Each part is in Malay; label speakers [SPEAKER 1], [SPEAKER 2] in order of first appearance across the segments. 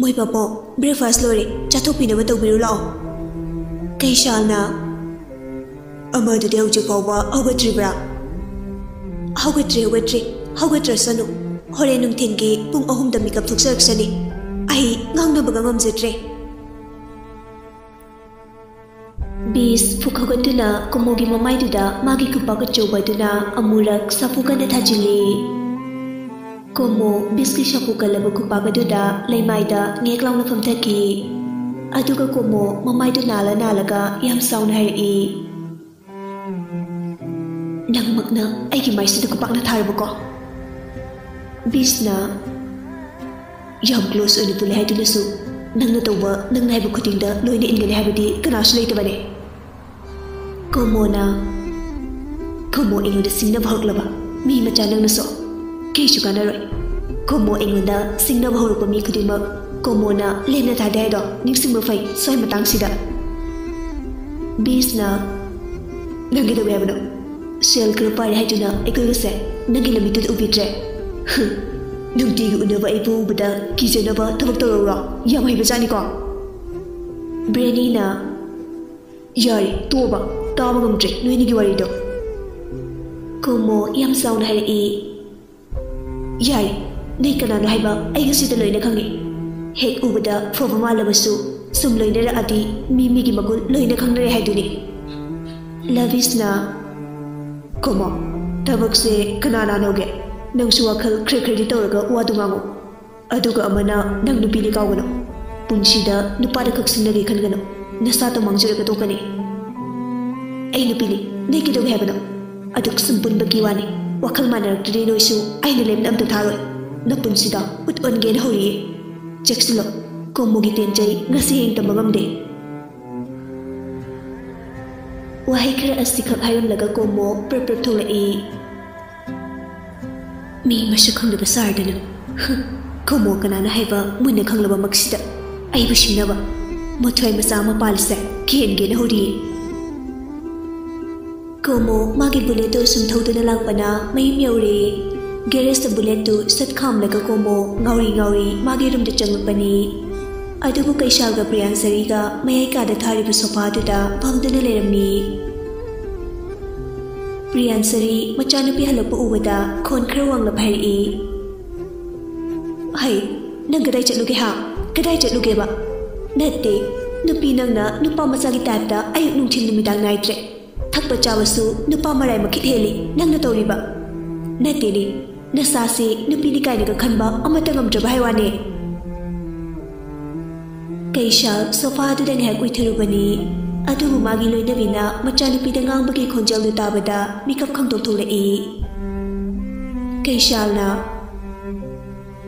[SPEAKER 1] Moi papo breakfast lori chathopinaba tawbiru lao. Kaishalna amadu de hujik fawba hawgatribra. Hawgatre sanu. Hore nung thingi pung ahum da mikap thuksaksani. Ai ngangnabaga ngamjatre. Bis fukhagatuna komogi mamaiduda magi kupaga chobaduna amurak sapukana thajili. Komo biski shapukalabu kupagaduda laimaida ngeklang famthaki. Aduga komo mamaidu nalaga yam sauna hai. Nang magna aigi maisida kupakna tharabako. Bisna yam close oni pule hai tunasu. Nang na tawba nang naibu khutingda loina ingani habidi kanasu leitabane. Komo ingoda singna bhaglaba mi macha nang naso. Kaisu kanaroi. Komo ingoda singna bhaglaba mi khudima komo na lena thadai do ningsingba fai soi matang sida. Bisna nangi do webno. Sel kru pare hai tuna ekogase nangi lamitud ubitre. Nungtigu unaba ibu bada kijanaba thabak tawra yam hai bajani ko. Breni na yari toba taba ngamtre noini gi wari do. Komo yam sauna hai e yari nei kana no haiba ai gasi da loina khangi. Hek ubada foba malabasu sum loina ra adi mimi gi magul loina khangnare hai duni. Lavisna komo tabak se kanana noge. Nang suwakal kre-kredi tawraga wadumango. Aduga amana nang nupili kawgano. Punsida nupada kaksinagi kangano. Nasata mangjaraga tokani. Ay nupili, nakidaw hebano. Aduk sumpun bagiwani. Wakal manaragtari no isu ay nalim na amta tharoy. Napunsida ut-on gen horiye. Jaksilo, kung mugi tenjay ngasihing tamagamde. Wahay kara asikak hayam laga komo perpertola Mi masuk khang da basar dana. Komo kanana haiba munna khang laba maksida. Ai bushina ba. Mothai masa ma palse khen ge na hori. Komo magi bullet to sum thodana lakpana mai myaure. Garage the bullet to sat kham laga komo ngauri magi rum da changpani. Adugu kaisal ga priyansari ga mai ka da thari bu sofa da bangdana lerami. Priyansari machanupi halapa ubada khon kharwang la bhari hai nang gadai chatluge ha gadai chatluge ba natte nupi nang na nupa macha gi type da ayuk nungthin numidang naitre thakpa chawasu nupa marai makhit heli nang na tori ba natte ni nasasi nupi ni kai ga khanba amata ngam jaba hai wane kaisha sofa du dang ha kuithiru bani Adugu magi loina bina machanupi da ngangbagi khonjal du tabada mikap khangdok thulai. Kaishalna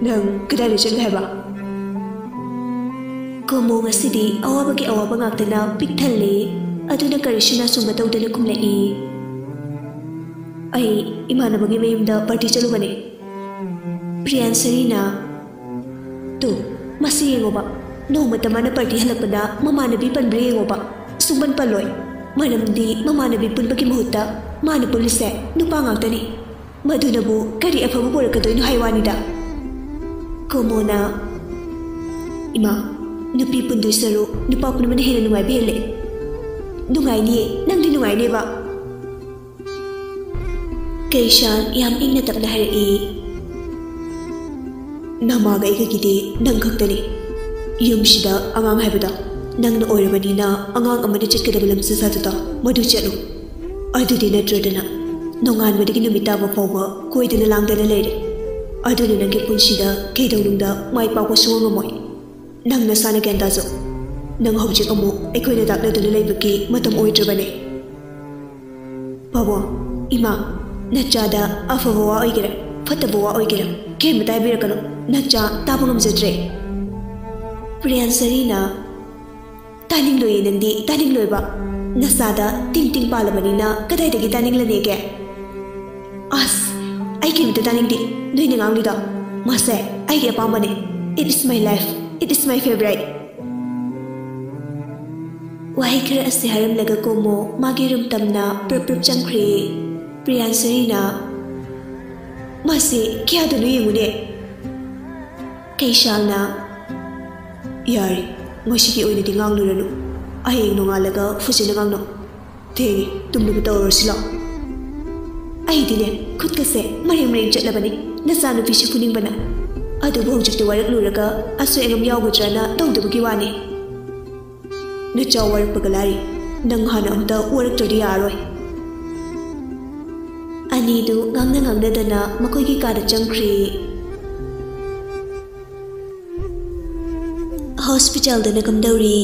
[SPEAKER 1] nang kadai le chal haiba. Komo ngasidi awabagi awaba ngaktana pikthalle aduna karishina sumba tawdana kumlai. Ai imanabagi mayumda party chalugane. Priyansarina tu masi yengoba no matamana party halakpada mamanabi panbre yengoba. Sumban paloy maramdi mamanabi punbagi muhutta mana polise nupa ngawtani madunabu kari afabu borakatoy no haywanida komona ima nupi pundoy saru nupa punaman hena nungay bihele nungay niye nangdi nungay niye ba kaishan yam ingna tapna harai namaga ikagidi nang kaktani yumshida angang haibada Nang na oirabanina angang amani chatkadaba lamsa satuta madu chatlu adudi natradana nongan madigi numita ba fawba koidana langdana leire aduna nangi punsida keidonungda mai pawa suwa moy nang na sana ganda zo nang hawjik amu ekoina dakna dana leibaki matam oidrabane baba ima nachada afawa oigera fatabawa oigera kematai birakano nacha tabangam jadre Priyansarina Taning loy nandi taning loy ba nasada ting palabanina kadai dagi taning lanege as ai kim ta taning di noi ningang li da mase ai ge pamane it is my life it is my favorite wahi kra ase haram laga komo magi rum tamna purpur changkhri Priyansarina mase kya dunu yengune Kaishalna Yari, ngosiki oinadi ngangluranu. Aheng nongalaga fujina ngangno. Thengi, tumnu tawrosilo. Aidine, khutkase mareng chatlabani. Nasanu pishi funingbana. Adubu hojikti warakluraga asu engam yawgadrana tawdabagi wani. Nachaw warakpagalari. Nang hana amta waraktradi yaroi. Anidu ngangna dana makoigi kada changkri. Hospital dana kamdauri.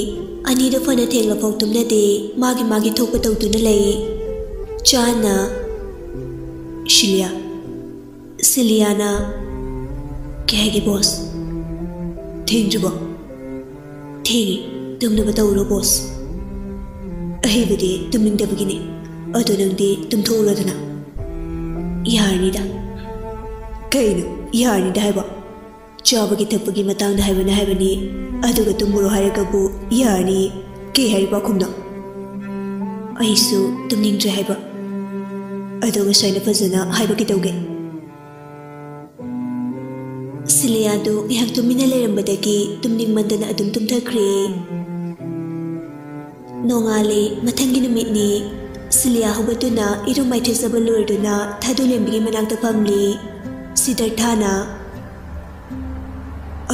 [SPEAKER 1] Anidu fana thengla phoktumna de magi thokpa tawduna lay. Chana Siliana Kehagi boss Thengjuba Thengi tumna batawro boss Ahibadi tumning dabagini Ado nangdi tumthoradana Yarnida Kainu yarnida haiba Chabagi thapagi matangda haibana haibani Aduga tumuro haragabu yarni ke haiba khumna Aisu tumning dre haiba Aduga saina fazana haibagi tawge Siliado ihak tumina lerambadagi tumning mandana adum tumthakre Nongale mathangi numitni Silia hubatuna irumai thesaba lurduna thadulembigi manakta pamli Siddharthana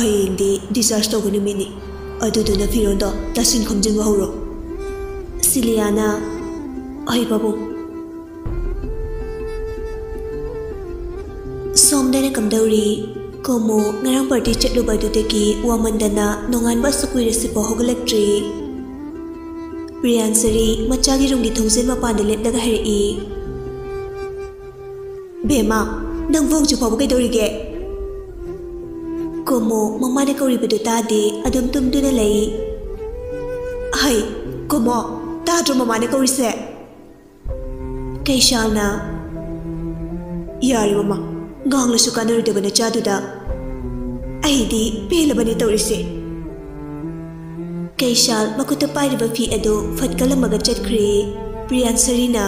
[SPEAKER 1] Ayengdi discharge tawga numitni aduduna firondo tasin khomjinga hawro Siliana ay babu Somdana kamdauri Komo ngarang party chatlu badudagi wamandana nonganba sukui resipo hogalaktre Priyansari machagi rungi thongsen mapanda lepdaga hari Bema nang vong chu phabu kaidorige Komo mamane kauri badu tade adum tumduna lay Hai komo tadro mamane kauri se Kaishalna Yari mama Gangla sukanaru dabana chaduda Aidi pelabani tawrise Kaishal makuta pairiba fi ado fatkalamaga chatkre Priyansarina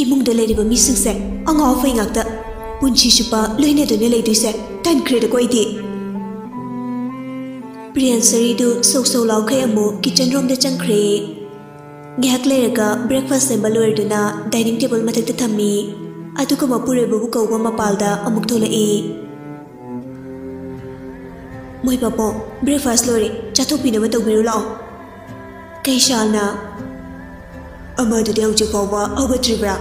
[SPEAKER 1] Imungda layriba misingse angaw fai ngakta punchi chupa loina dune layduise tankre da koidi Priyansari du sok laukhay amu kitchen room da changkre Ngihak layraga breakfast semba loerduna dining table matakta thammi Aduka mapure babu kauba mapalda amuk tholai Moi papo breakfast lori chathopina ba tawbiru lao Kaishalna Amadu de hauju fawba haugatribra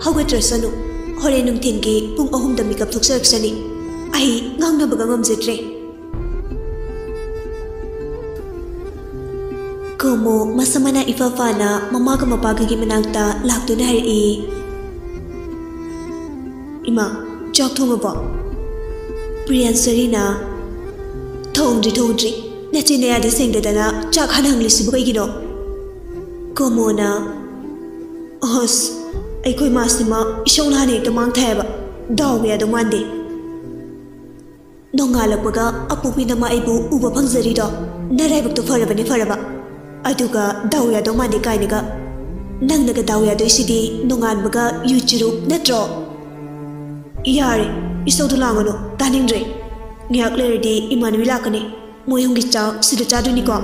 [SPEAKER 1] Haugatri sanu hore nungthingi pung 3 da makeup thoksaksani ai ngangna baga ngamjetre Komo masamana ifafana mamaga mapagagi manakta laktuna hari Ima chak thongaba Priyansarina thongdri nachine adi sengdadana chak hanangli sibugai gino Komo na Os aikoi masima isongna ne ta mang thaiba dawya do mande Nongalakwaga apupina ma aibu uba phangzari do naraibuk to faraba Aduga dawya do mande kainaga nangnaga dawya do isidi nonganbaga yuchiru natro Yare isodu langano taningre ngyak lerdi imanu lakane moyongi chaw sida chaduni ko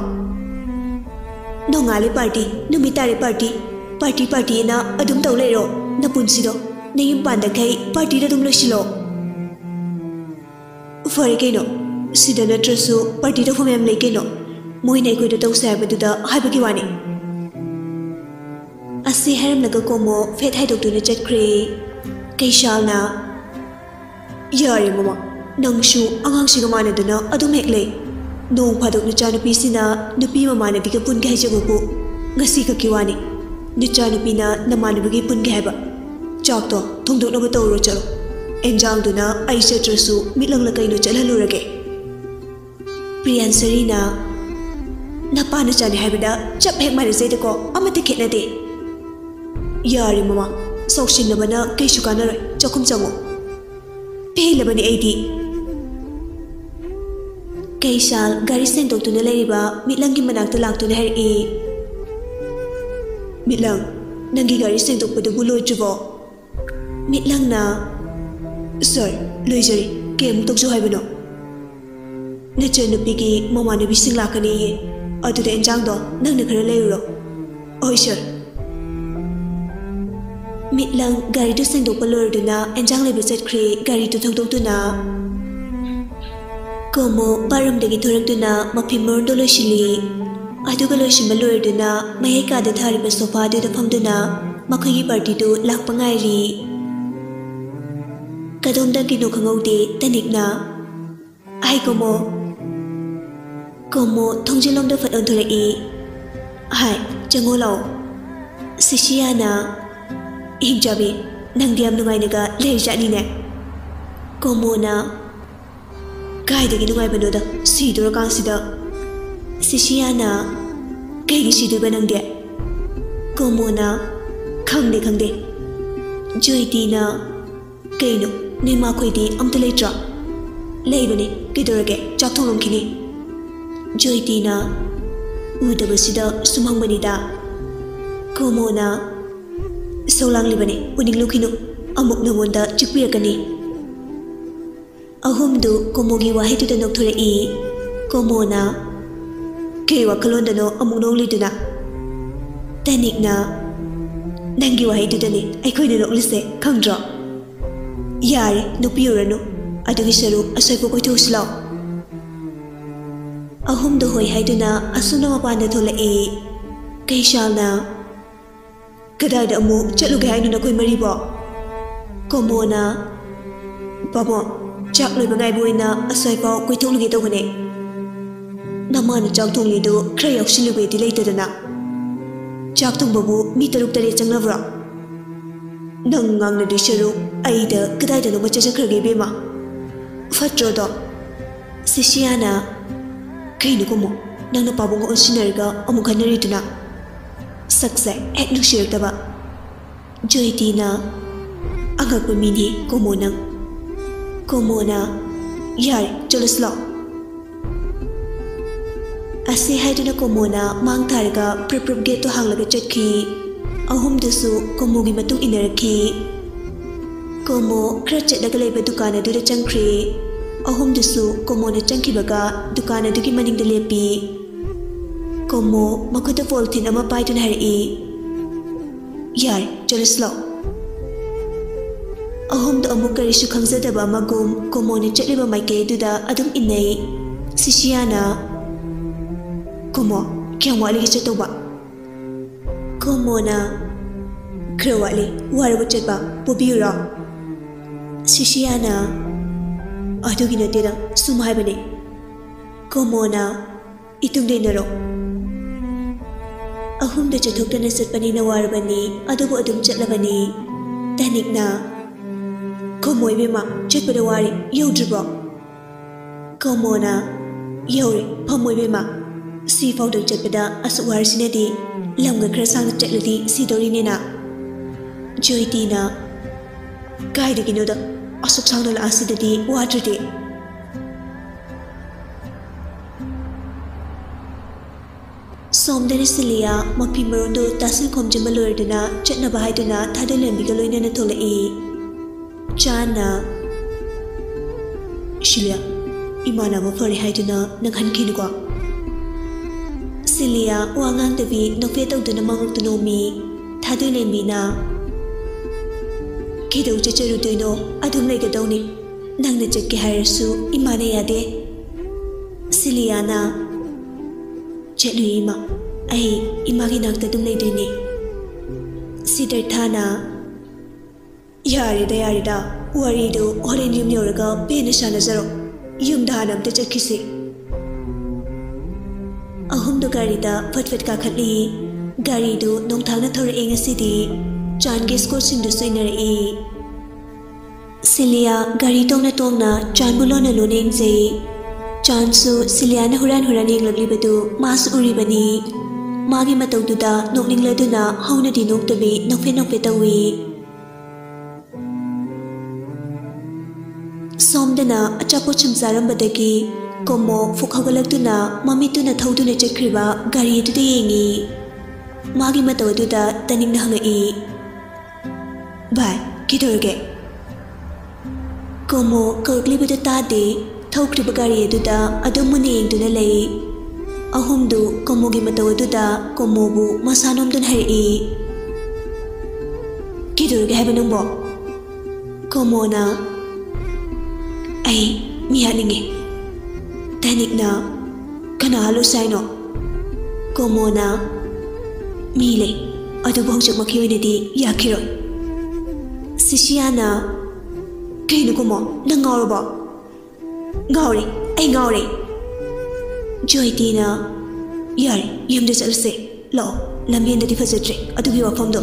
[SPEAKER 1] Nongale party numitare party na adum tawlero na punsido na yung panda kay party na dum losilo Fare kaino sida na trasu party da fumem lay kaino Moy na ikoy da taw sabaduda haibagi wani Asi haram naga komo fet haidok do na chatkre Kaishal na Yari mama nangshu angang siga mana dana adum heklay Nong padok na chanupi sina nupi mama na biga pun kay jagopo Ngasi ka kiwani Nichanupina namanubagi punge haba Chakto thongdok na batawro chalo Enjang duna aisha trasu mitlang lakay no chalhalurage Priyansarina Napana chani habida chap hek marizay ko amati kitna de Yari mama Sokshin labana kay shukanaray chakum chango Pihilabani aidi Kaishal gari sendok tuna layriba mitlang gimanagta laktuna hari Mitlang, nangi gari sendok pada bulo jubo. Mitlang na, sir, loy jari, ꯀꯦꯝ ꯇꯧꯖꯧ ꯍꯥꯏꯕꯅꯣ ꯅꯆꯟꯅꯨꯄꯤꯒꯤ ꯃꯃꯥꯟꯅꯕꯤꯁꯤꯡ ꯂꯥꯛꯀꯅꯤꯌꯦ ꯑꯗꯨꯗ ꯑꯦꯟꯖꯥꯡꯗꯣ ꯅꯪꯅ ꯈꯔ ꯂꯩꯔꯨꯔꯣ ꯍꯣꯏ ꯁꯔ ꯃꯤꯠꯂꯪ ꯒꯥꯔꯤꯗꯨ ꯁꯦꯡꯗꯣꯛꯄ ꯂꯣꯏꯔꯗꯨꯅ ꯑꯦꯟꯖꯥꯡ ꯂꯩꯕ ꯆꯠꯈ꯭ꯔꯦ ꯒꯥꯔꯤꯗꯨ ꯊꯧꯗꯣꯛꯇꯨꯅ ꯀꯣꯃꯣ ꯕꯥꯔꯨꯝꯗꯒꯤ ꯊꯣꯔꯛꯇꯨꯅ ꯃꯐꯤ ꯃꯔꯣꯟꯗꯣ ꯂꯣꯏꯁꯤꯜꯂꯤ ꯑꯗꯨꯒ ꯂꯣꯏꯁꯤꯟꯕ ꯂꯣꯏꯔꯗꯨꯅ ꯃꯌꯥꯏ ꯀꯥꯗ ꯊꯥꯔꯤꯕ ꯁꯣꯐꯥꯗꯨꯗ ꯐꯝꯗꯨꯅ ꯃꯈꯣꯏꯒꯤ ꯄꯥꯔꯇꯤꯗꯨ ꯂꯥꯛꯄ ꯉꯥꯏꯔꯤ ꯀꯗꯣꯝꯗꯒꯤꯅꯣ ꯈꯪꯍꯧꯗꯦ ꯇꯅꯤꯛꯅ ꯑꯩ ꯀꯣꯃꯣ ꯊꯣꯡꯖꯤꯜꯂꯣꯝꯗ ꯐꯠ ꯑꯣꯟꯊꯣꯔꯛꯏ ꯍꯥꯏ ꯆꯪꯉꯣ ꯂꯥꯛꯑꯣ ꯁꯤꯁꯤꯌꯥꯅ ꯍꯤꯡꯆꯥꯕꯤ ꯅꯪꯗꯤ ꯌꯥꯝ ꯅꯨꯡꯉꯥꯏꯅꯒ ꯂꯩꯔꯖꯥꯠꯅꯤꯅꯦ ꯀꯣꯃꯣꯅ ꯀꯥꯏꯗꯒꯤ ꯅꯨꯡꯉꯥꯏꯕꯅꯣꯗ ꯁꯤꯗꯣꯔꯀꯥꯟꯁꯤꯗ ꯁꯤꯁꯤꯌꯥꯅ ꯀꯩꯒꯤ ꯁꯤꯗꯣꯏꯕ ꯅꯪꯗꯤ ꯀꯣꯃꯣꯅ ꯈꯪꯗꯦ ꯖꯣꯏꯇꯤꯅ ꯀꯩꯅꯣ ꯅꯣꯏ ꯃꯥꯈꯣꯏꯗꯤ ꯑꯝꯇ ꯂꯩꯇ꯭ꯔꯣ ꯂꯩꯕꯅꯦ ꯀꯩꯗꯧꯔꯒꯦ ꯆꯥꯛ ꯊꯣꯡꯂꯝꯈꯤꯅꯤ ꯖꯣꯏꯇꯤꯅ ꯎꯗꯕꯁꯤꯗ ꯁꯨꯝ ꯍꯪꯕꯅꯤꯗ ꯀꯣꯃꯣꯅ ꯏꯁꯧ ꯂꯥꯡꯂꯤꯕꯅꯦ ꯎꯅꯤꯡꯂꯨꯈꯤꯅꯨ ꯑꯃꯨꯛ ꯅꯉꯣꯟꯗ ꯆꯤꯛꯄꯤꯔꯛꯀꯅꯤ ꯑꯍꯨꯝꯗꯨ ꯀꯣꯃꯣꯒꯤ ꯋꯥꯍꯩꯗꯨꯗ ꯅꯣꯛꯊꯣꯔꯛꯏ ꯀꯣꯃꯣꯅ ꯀꯩ ꯋꯥꯈꯜꯂꯣꯟꯗꯅꯣ ꯑꯃꯨꯛ ꯅꯣꯛꯂꯤꯗꯨꯅ ꯇꯅꯤꯛꯅ ꯅꯪꯒꯤ ꯋꯥꯍꯩꯗꯨꯗꯅꯤ ꯑꯩꯈꯣꯏꯅ ꯅꯣꯛꯂꯤꯁꯦ ꯈꯪꯗ꯭ꯔꯣ ꯌꯥꯔꯦ ꯅꯣꯛꯄꯤꯌꯨꯔꯅꯨ ꯑꯗꯨꯒꯤ ꯁꯔꯨꯛ ꯑꯁꯣꯏꯕ ꯀꯣꯏꯊꯣꯛꯎꯁꯤ ꯂꯥꯎ ꯑꯍꯨꯝꯗꯨ ꯍꯣꯏ ꯍꯥꯏꯗꯨꯅ ꯑꯁꯨꯝꯅ ꯃꯄꯥꯟꯗ ꯊꯣꯛꯂꯛꯏ ꯀꯩꯁꯥꯜꯅ ꯀꯗꯥꯏꯗ ꯑꯃꯨꯛ ꯆꯠꯂꯨꯒꯦ ꯍꯥꯏꯅꯣ ꯅꯈꯣꯏ ꯃꯔꯤꯕꯣ ꯀꯣꯃꯣꯅ ꯕꯥꯕꯣ ꯆꯥꯛ ꯂꯣꯏꯕ ꯉꯥꯏꯕ ꯑꯣꯏꯅ ꯑꯁ꯭ꯋꯥꯏꯐꯥꯎ ꯀꯣꯏꯊꯣꯛꯂꯨꯒꯦ ꯇꯧꯕꯅꯦ ꯅꯃꯥꯅ ꯆꯥꯛ ꯊꯣꯡꯂꯤꯗꯨ ꯈꯔ ꯌꯥꯎꯁꯤꯜꯂꯨꯕꯩꯗꯤ ꯂꯩꯇꯗꯅ ꯆꯥꯛ ꯊꯣꯡꯕꯕꯨ ꯃꯤ 6-7 ꯆꯪꯅꯕ꯭ꯔꯣ ꯅꯪ ꯉꯥꯡꯅꯗꯣꯏ ꯁꯔꯨꯛ ꯑꯩꯗ ꯀꯗꯥꯏꯗꯅꯣꯃ ꯆꯠꯆꯈ꯭ꯔꯒꯦ ꯏꯕꯦꯝꯃ ꯐꯠꯇ꯭ꯔꯣꯗꯣ ꯁꯤꯁꯤꯌꯥꯅ ꯀꯩꯅꯣ ꯀꯣꯃꯣ ꯅꯪꯅ ꯄꯥꯕꯨꯡꯒ ꯑꯣꯟꯁꯤꯟꯅꯔꯒ ꯑꯃꯨꯛ ꯈꯟꯅꯔꯤꯗꯨꯅ ꯁꯛꯁꯦ ꯍꯦꯛ ꯅꯨꯡꯁꯤꯔꯛꯇꯕ ꯖꯣꯏꯇꯤꯅ ꯑꯉꯛꯄ ꯃꯤꯅꯤ ꯀꯣꯃꯣ ꯅꯪ ꯀꯣꯃꯣꯅ ꯌꯥꯔꯦ ꯆꯠꯂꯁꯤ ꯂꯥꯎ ꯑꯁꯤ ꯍꯥꯏꯗꯨꯅ ꯀꯣꯃꯣꯅ ꯃꯥꯡ ꯊꯥꯔꯒ ꯄ꯭ꯔꯨꯞ ꯒꯦꯠꯇꯣ ꯍꯥꯡꯂꯒ ꯆꯠꯈꯤ ꯑꯍꯨꯝꯗꯨꯁꯨ ꯀꯣꯃꯣꯒꯤ ꯃꯇꯨꯡ ꯏꯟꯅꯔꯛꯈꯤ ꯀꯣꯃꯣ ꯈꯔ ꯆꯠꯂꯒ ꯂꯩꯕ ꯗꯨꯀꯥꯟ ꯑꯗꯨꯗ ꯆꯪꯈ꯭ꯔꯦ ꯑꯍꯨꯝꯗꯨꯁꯨ ꯀꯣꯃꯣꯅ ꯆꯪꯈꯤꯕꯒ ꯗꯨꯀꯥꯟ ꯑꯗꯨꯒꯤ ꯃꯅꯤꯡꯗ ꯂꯦꯞꯄꯤ ꯀꯣꯃꯣ ꯃꯈꯨꯠꯇ ꯄꯣꯂꯤꯊꯤꯟ ꯑꯃ ꯄꯥꯏꯗꯨꯅ ꯍꯥꯏꯔꯛꯏ ꯌꯥꯔꯦ ꯆꯠꯂꯁꯤ ꯂꯥꯎ ꯑꯍꯨꯝꯗꯨ ꯑꯃꯨꯛ ꯀꯔꯤꯁꯨ ꯈꯪꯖꯗꯕ ꯑꯃꯒꯨꯝ ꯀꯣꯃꯣꯅ ꯆꯠꯂꯤꯕ ꯃꯥꯏꯀꯩ ꯑꯗꯨꯗ ꯑꯗꯨꯝ ꯏꯟꯅꯩ ꯁꯤꯁꯤꯌꯥꯅ ꯀꯣꯃꯣ ꯀꯌꯥꯝ ꯋꯥꯠꯂꯤꯒꯦ ꯆꯠꯇꯧꯕ ꯀꯣꯃꯣꯅ ꯈꯔ ꯋꯥꯠꯂꯤ ꯋꯥꯔꯕ ꯆꯠꯄ ꯄꯨꯕꯤꯌꯨꯔꯣ ꯁꯤꯁꯤꯌꯥꯅ ꯑꯗꯨꯒꯤ ꯅꯠꯇꯦꯗ ꯁꯨꯝ ꯍꯥꯏꯕꯅꯦ ꯀꯣꯃꯣꯅ ꯏꯇꯨꯡꯗ ꯏꯟꯅꯔꯣ ꯑꯍꯨꯝꯗ ꯆꯠꯊꯣꯛꯇꯅ ꯆꯠꯄꯅꯤꯅ ꯋꯥꯔꯕꯅꯤ ꯑꯗꯨꯕꯨ ꯑꯗꯨꯝ ꯆꯠꯂꯕꯅꯤ ꯇꯅꯤꯛꯅ ꯀꯣꯃꯣ ꯏꯕꯦꯝꯃ ꯆꯠꯄꯗ ꯋꯥꯔꯦ ꯌꯧꯗ꯭ꯔꯤꯕꯣ ꯀꯣꯃꯣꯅ ꯌꯧꯔꯦ ꯐꯝꯃꯣ ꯏꯕꯦꯝꯃ ꯁꯤ ꯐꯥꯎꯗꯪ ꯆꯠꯄꯗ ꯑꯁꯨꯛ ꯋꯥꯔꯁꯤꯅꯗꯤ ꯂꯝꯒ ꯈꯔ ꯁꯥꯡꯅ ꯆꯠꯂꯗꯤ ꯁꯤꯗꯧꯔꯤꯅꯦꯅ ꯖꯣꯏꯇꯤꯅ ꯀꯥꯏꯗꯒꯤꯅꯣꯗ ꯑꯁꯨꯛ ꯁꯥꯡꯅ ꯂꯥꯛꯑꯁꯤꯗꯗꯤ ꯋꯥꯗ꯭ꯔꯗꯤ ꯁꯣꯝꯗꯅ ꯁꯤꯂꯤꯌꯥ ꯃꯐꯤ ꯃꯔꯣꯟꯗꯨ ꯇꯥꯁꯤꯟ ꯈꯣꯝꯖꯤꯟꯕ ꯂꯣꯏꯔꯗꯨꯅ ꯆꯠꯅꯕ ꯍꯥꯏꯗꯨꯅ ꯊꯥꯗꯣꯏꯂꯦꯝꯕꯤꯒ ꯂꯣꯏꯅꯅ ꯊꯣꯛꯂꯛꯏ ꯆꯥꯅ ꯁꯤꯂꯤꯌꯥ ꯏꯃꯥꯟꯅꯕ ꯐꯔꯦ ꯍꯥꯏꯗꯨꯅ ꯅꯪ ꯍꯟꯈꯤꯅꯨꯀꯣ ꯁꯤꯂꯤꯌꯥ ꯋꯥ ꯉꯥꯡꯗꯕꯤ ꯅꯣꯛꯐꯦꯠ ꯇꯧꯗꯨꯅ ꯃꯉꯛꯇꯨ ꯅꯣꯝꯃꯤ ꯊꯥꯗꯣꯏꯂꯦꯝꯕꯤꯅ ꯀꯩꯗꯧ ꯆꯠꯆꯔꯨꯗꯣꯏꯅꯣ ꯑꯗꯨꯝ ꯂꯩꯒꯗꯧꯅꯤ ꯅꯪꯅ ꯆꯠꯀꯦ ꯍꯥꯏꯔꯁꯨ ꯏꯃꯥꯅ ꯌꯥꯗꯦ ꯁꯤꯂꯤꯌꯥꯅ ꯆꯠꯂꯨꯏ ꯏꯃꯥ ꯑꯩ ꯏꯃꯥꯒꯤ ꯅꯥꯛꯇ ꯑꯗꯨꯝ ꯂꯩꯗꯣꯏꯅꯦ ꯁꯤꯗꯔꯊꯥꯅ ꯌꯥꯔꯦꯗ ꯋꯥꯔꯤꯗꯨ ꯍꯣꯔꯦꯟ ꯌꯨꯝ ꯌꯧꯔꯒ ꯄꯦꯟꯅ ꯁꯥꯟꯅꯖꯔꯣ ꯌꯨꯝꯗ ꯍꯥꯟꯅ ꯑꯝꯇ ꯆꯠꯈꯤꯁꯤ ꯑꯍꯨꯝꯗꯨ ꯒꯥꯔꯤꯗ ꯐꯠ ꯀꯥꯈꯠꯂꯤ ꯒꯥꯔꯤꯗꯨ ꯅꯣꯡꯊꯥꯡꯅ ꯊꯧꯔꯛꯏ ꯉꯁꯤꯗꯤ ꯆꯥꯟꯒꯤ ꯁ꯭ꯀꯨꯜꯁꯤꯡꯗꯨꯁꯨ ꯏꯟꯅꯔꯛꯏ ꯁꯤꯂꯤꯌꯥ ꯒꯥꯔꯤ ꯇꯣꯡꯅ ꯆꯥꯟꯕꯨ ꯂꯣꯟꯅ ꯌꯦꯡꯖꯩ ꯆꯥꯟꯁꯨ ꯁꯤꯂꯤꯌꯥꯅ ꯍꯨꯔꯥꯟ ꯌꯦꯡꯂꯛꯂꯤꯕꯗꯨ ꯃꯥꯁꯨ ꯎꯔꯤꯕꯅꯤ ꯃꯥꯒꯤ ꯃꯇꯧꯗꯨꯗ ꯅꯣꯛꯅꯤꯡꯂꯗꯨꯅ ꯍꯧꯅꯗꯤ ꯅꯣꯛꯇꯕꯤ ꯅꯣꯛꯐꯦꯠ ꯇꯧꯏ ꯁꯣꯝꯗꯅ ꯑꯆꯥꯄꯣꯠ ꯁꯨꯝ ꯆꯥꯔꯝꯕꯗꯒꯤ ꯀꯣꯃꯣ ꯐꯨꯛ ꯍꯧꯒꯠꯂꯛꯇꯨꯅ ꯃꯃꯤꯠꯇꯨꯅ ꯊꯧꯗꯨꯅ ꯆꯠꯈ꯭ꯔꯤꯕ ꯒꯥꯔꯤ ꯑꯗꯨꯗ ꯌꯦꯡꯉꯤ ꯃꯥꯒꯤ ꯃꯇꯧ ꯑꯗꯨꯗ ꯇꯅꯤꯡꯅ ꯍꯪꯉꯛꯏ ꯚꯥꯏ ꯀꯩꯗꯧꯔꯒꯦ Komo kauklibada tade thokriba gari aduda adum muni yengduna lei. Ahumdu komogi mataw aduda komobu masanomdun hari. Kidurga haba nangbo. Komona ay mihaningi. Tanik na kana halo sayno. Komona mile adubo hangsak makiyoy na di yakiro. Sisiyana kaino kumo nang ngawro ba? Ngawri ay ngawri. Joy tina yari yamda salse lo lambienda di fazatre adugi wafamdo.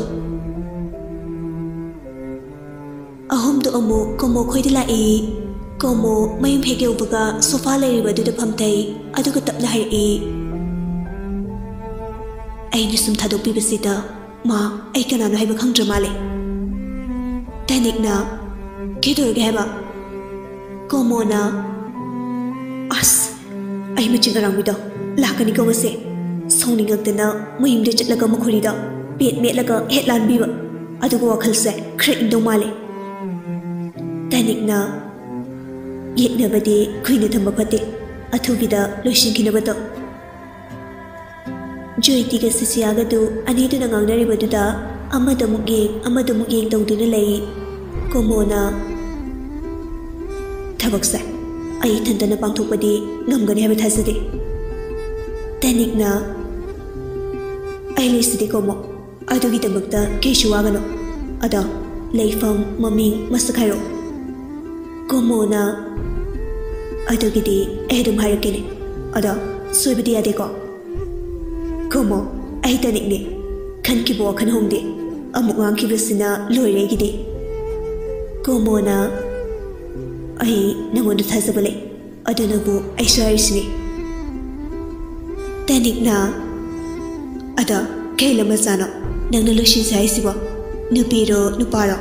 [SPEAKER 1] Ahumdo amu komo khoydi lai. Komo mayum hege ubaga sofa lairiba duda pamtai aduga tapna hari. Ay nisum thadokpi basita ma ay kanano haiba khangdra male. Tanik na kidurga heba. Komo na as ay machingarang bido lakani ko mase. Songni ngagdana mayumda chatlaga makhurida pet metlaga hetlan biba aduga wakhalse khre indong male. Tanik na yeknabadi kuina thamba phate athugida loishinkinabado. Joyti ga sisiyaga du anidu na ngangnaribaduda amada mugeng tawduna lei. Komona thabaksa ay thandana pangthokpadi ngamgani haba thazade. Tanik na ay lisidi komo adugi tambakta keishu wagano ada leifam maming masakhairo. Komona adugidi edum harakene ada soibadi adeko. Komo ay tanik ne kan kibo kan hongde amuk ngang kibasina loire gidi. Komona ay nangonda thazabale adunabu ay sharisni. Tanik na ada kaila masano nang nalushin sa isibo nupiro nuparo.